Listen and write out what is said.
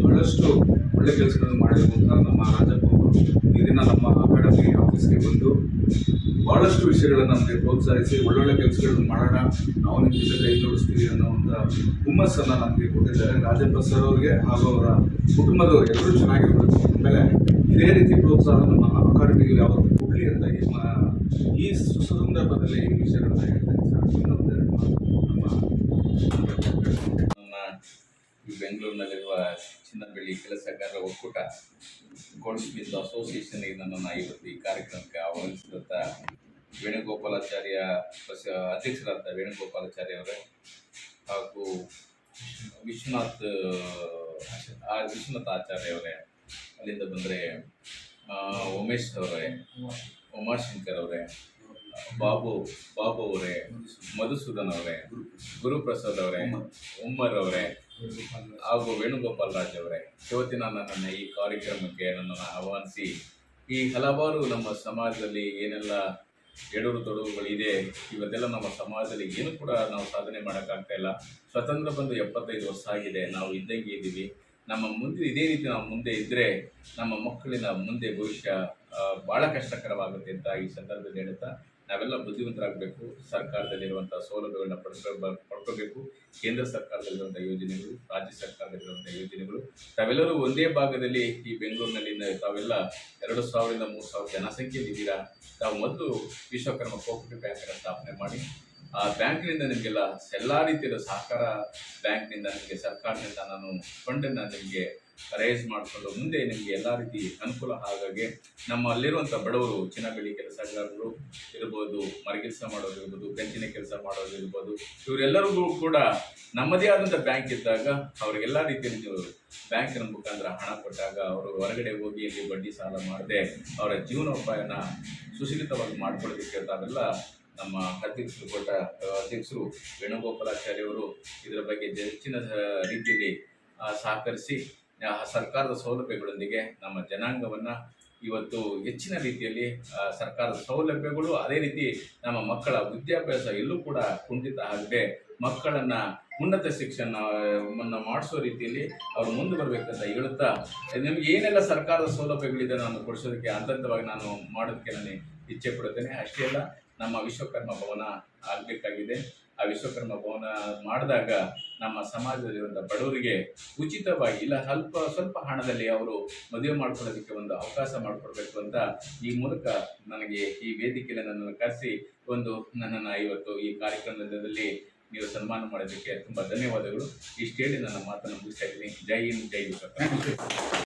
ಬಹಳಷ್ಟು ಒಳ್ಳೆ ಕೆಲಸಗಳನ್ನು ಮಾಡಿರುವಂಥ ನಮ್ಮ ರಾಜಪ್ಪ ಅವರು ಈ ದಿನ ನಮ್ಮ ಅಕಾಡೆಮಿ ಆಫೀಸ್ಗೆ ಬಂದು ಬಹಳಷ್ಟು ವಿಷಯಗಳನ್ನು ನಮಗೆ ಪ್ರೋತ್ಸಾಹಿಸಿ ಒಳ್ಳೊಳ್ಳೆ ಕೆಲಸಗಳನ್ನು ಮಾಡೋಣ, ನಾವು ನಿಮ್ಮ ಜೊತೆ ಕೈ ಜೋಡಿಸ್ತೀವಿ ಅನ್ನೋ ಒಂದು ಹುಮ್ಮಸ್ಸನ್ನು ನಮಗೆ ಕೊಟ್ಟಿದ್ದಾರೆ. ರಾಜಪ್ಪ ಸರ್ ಅವರಿಗೆ ಹಾಗೂ ಅವರ ಕುಟುಂಬದವರು ಎಲ್ಲರೂ ಚೆನ್ನಾಗಿರ್ಬೇಕು. ಆಮೇಲೆ ಇದೇ ರೀತಿ ಪ್ರೋತ್ಸಾಹ ನಮ್ಮ ಅಕಾಡೆಮಿಗೆ ಯಾವತ್ತೂ ಕೊಡಲಿ ಅಂತ ಈ ಸಂದರ್ಭದಲ್ಲಿ ಈ ವಿಷಯಗಳನ್ನ ಹೇಳ್ತೇನೆ ಸರ್. ನಮ್ಮ ಈ ಬೆಂಗಳೂರಿನಲ್ಲಿರುವ ಚಿನ್ನ ಬೆಳ್ಳಿ ಕೆಲಸಗಾರರ ಒಕ್ಕೂಟ ಗೋಲ್ಡ್ ಸ್ಮಿತ್ ಅಸೋಸಿಯೇಷನ್ಗೆ ನನ್ನನ್ನು ಇವತ್ತು ಈ ಕಾರ್ಯಕ್ರಮಕ್ಕೆ ಆಹ್ವಾನಿಸಿದಂಥ ವೇಣುಗೋಪಾಲಾಚಾರ್ಯ ಅಧ್ಯಕ್ಷರಾದ ವೇಣುಗೋಪಾಲಾಚಾರ್ಯ ಅವರೇ ಹಾಗೂ ವಿಶ್ವನಾಥ್ ಆಚಾರ್ಯ ಅವರೇ, ಅಲ್ಲಿಂದ ಬಂದರೆ ಉಮೇಶ್ ಅವರೇ, ಉಮಾಶಂಕರ್ ಅವರೇ, ಬಾಬು ಅವರೇ, ಮಧುಸೂದನ್ ಅವರೇ, ಗುರುಪ್ರಸಾದ್ ಅವರೇ, ಉಮ್ಮರ್ ಅವರೇ ಹಾಗೂ ವೇಣುಗೋಪಾಲ್ ರಾಜ್ ಅವರೇ ಇವತ್ತಿನ ನನ್ನನ್ನು ಈ ಕಾರ್ಯಕ್ರಮಕ್ಕೆ ನನ್ನನ್ನು ಆಹ್ವಾನಿಸಿ ಈ ಹಲವಾರು ನಮ್ಮ ಸಮಾಜದಲ್ಲಿ ಏನೆಲ್ಲ ಎಡರು ತೊಡರುಗಳಿದೆ, ಇವತ್ತೆಲ್ಲ ನಮ್ಮ ಸಮಾಜದಲ್ಲಿ ಏನು ಕೂಡ ನಾವು ಸಾಧನೆ ಮಾಡೋಕ್ಕಾಗ್ತಾ ಇಲ್ಲ. ಸ್ವತಂತ್ರ ಬಂದು 75 ವರ್ಷ ಆಗಿದೆ, ನಾವು ಇದ್ದಂಗೆ ಇದ್ದೀವಿ. ನಮ್ಮ ಮುಂದೆ ಇದೇ ರೀತಿ ನಾವು ಮುಂದೆ ಇದ್ದರೆ ನಮ್ಮ ಮಕ್ಕಳಿನ ಮುಂದೆ ಭವಿಷ್ಯ ಭಾಳ ಕಷ್ಟಕರವಾಗುತ್ತೆ ಅಂತ ಈ ಸಂದರ್ಭದಲ್ಲಿ ಹೇಳುತ್ತಾ, ನಾವೆಲ್ಲ ಬುದ್ಧಿವಂತರಾಗಬೇಕು. ಸರ್ಕಾರದಲ್ಲಿರುವಂಥ ಸೌಲಭ್ಯಗಳನ್ನ ಪಡ್ಕೋಬೇಕು. ಕೇಂದ್ರ ಸರ್ಕಾರದಲ್ಲಿರುವಂಥ ಯೋಜನೆಗಳು, ರಾಜ್ಯ ಸರ್ಕಾರದಲ್ಲಿರುವಂಥ ಯೋಜನೆಗಳು, ತಾವೆಲ್ಲರೂ ಒಂದೇ ಭಾಗದಲ್ಲಿ ಈ ಬೆಂಗಳೂರಿನಲ್ಲಿ ತಾವೆಲ್ಲ 2000 3000 ಜನಸಂಖ್ಯೆಯಲ್ಲಿದ್ದೀರಾ. ತಾವು ಮೊದಲು ವಿಶ್ವಕರ್ಮ ಕೋಆಪರೇಟಿವ್ ಬ್ಯಾಂಕನ್ನು ಸ್ಥಾಪನೆ ಮಾಡಿ ಆ ಬ್ಯಾಂಕ್ನಿಂದ ನಿಮಗೆಲ್ಲ ಎಲ್ಲ ರೀತಿಯ ಸಹಕಾರ ಬ್ಯಾಂಕ್ನಿಂದ ನಿಮಗೆ ಸರ್ಕಾರದಿಂದ ನಾನು ಫಂಡನ್ನು ನಿಮಗೆ ರೈಸ್ ಮಾಡಿಕೊಂಡು ಮುಂದೆ ನಿಮಗೆ ಎಲ್ಲ ರೀತಿ ಅನುಕೂಲ ಹಾಗಾಗಿ ನಮ್ಮಲ್ಲಿರುವಂಥ ಬಡವರು ಚಿನ್ನ ಬೆಳ್ಳಿ ಕೆಲಸಗಾರರು ಇರ್ಬೋದು, ಮರಗೆಲಸ ಮಾಡೋದು ಇರ್ಬೋದು, ಬೆಂಚಿನ ಕೆಲಸ ಮಾಡೋದು ಇರ್ಬೋದು, ಇವರೆಲ್ಲರಿಗೂ ಕೂಡ ನಮ್ಮದೇ ಆದಂಥ ಬ್ಯಾಂಕ್ ಇದ್ದಾಗ ಅವರಿಗೆಲ್ಲ ರೀತಿಯಲ್ಲಿ ನೀವು ಬ್ಯಾಂಕಿನ ಮುಖಾಂತರ ಹಣ ಕೊಟ್ಟಾಗ ಅವರು ಹೊರಗಡೆ ಹೋಗಿ ಇಲ್ಲಿ ಬಡ್ಡಿ ಸಾಲ ಮಾಡದೆ ಅವರ ಜೀವನೋಪಾಯನ ಸುಸೀಮಿತವಾಗಿ ಮಾಡ್ಕೊಳ್ಳೋದಕ್ಕೆ ತಾವೆಲ್ಲ ನಮ್ಮ ಅಧ್ಯಕ್ಷರು ವೇಣುಗೋಪಾಲಾಚಾರ್ಯ ಅವರು ಇದರ ಬಗ್ಗೆ ಹೆಚ್ಚಿನ ರೀತಿಯಲ್ಲಿ ಸಹಕರಿಸಿ ಸರ್ಕಾರದ ಸೌಲಭ್ಯಗಳೊಂದಿಗೆ ನಮ್ಮ ಜನಾಂಗವನ್ನು ಇವತ್ತು ಹೆಚ್ಚಿನ ರೀತಿಯಲ್ಲಿ ಸರ್ಕಾರದ ಸೌಲಭ್ಯಗಳು, ಅದೇ ರೀತಿ ನಮ್ಮ ಮಕ್ಕಳ ವಿದ್ಯಾಭ್ಯಾಸ ಎಲ್ಲೂ ಕೂಡ ಕುಂಠಿತ ಆಗದೆ ಮಕ್ಕಳನ್ನು ಉನ್ನತ ಶಿಕ್ಷಣವನ್ನು ಮಾಡಿಸೋ ರೀತಿಯಲ್ಲಿ ಅವರು ಮುಂದೆ ಬರಬೇಕಂತ ಹೇಳುತ್ತಾ, ನಿಮಗೆ ಏನೆಲ್ಲ ಸರ್ಕಾರದ ಸೌಲಭ್ಯಗಳಿದೆ ನಾನು ಕೊಡಿಸೋದಕ್ಕೆ ಹಂತವಾಗಿ ನಾನು ಮಾಡೋದಕ್ಕೆ ನಾನು ಇಚ್ಛೆ ಪಡುತ್ತೇನೆ. ಅಷ್ಟೇ ಅಲ್ಲ, ನಮ್ಮ ವಿಶ್ವಕರ್ಮ ಭವನ ಆಗಬೇಕಾಗಿದೆ. ಆ ವಿಶ್ವಕರ್ಮ ಭವನ ಮಾಡಿದಾಗ ನಮ್ಮ ಸಮಾಜದಲ್ಲಿರುವಂಥ ಬಡವರಿಗೆ ಉಚಿತವಾಗಿ ಇಲ್ಲ ಸ್ವಲ್ಪ ಹಣದಲ್ಲಿ ಅವರು ಮದುವೆ ಮಾಡ್ಕೊಳ್ಳೋದಕ್ಕೆ ಒಂದು ಅವಕಾಶ ಮಾಡಿಕೊಡ್ಬೇಕು ಅಂತ ಈ ಮೂಲಕ ನನಗೆ ಈ ವೇದಿಕೆಯಲ್ಲಿ ನನ್ನನ್ನು ಕರೆಸಿ ನನ್ನನ್ನು ಇವತ್ತು ಈ ಕಾರ್ಯಕ್ರಮದಲ್ಲಿ ನೀವು ಸನ್ಮಾನ ಮಾಡೋದಕ್ಕೆ ತುಂಬ ಧನ್ಯವಾದಗಳು. ಇಷ್ಟು ಹೇಳಿ ನನ್ನ ಮಾತನ್ನು ಮುಗಿಸ್ತಾ ಇದ್ದೀನಿ. ಜೈ ಹಿಂದ್, ಜೈ ವಿಶ್ವಕರ್ಮ.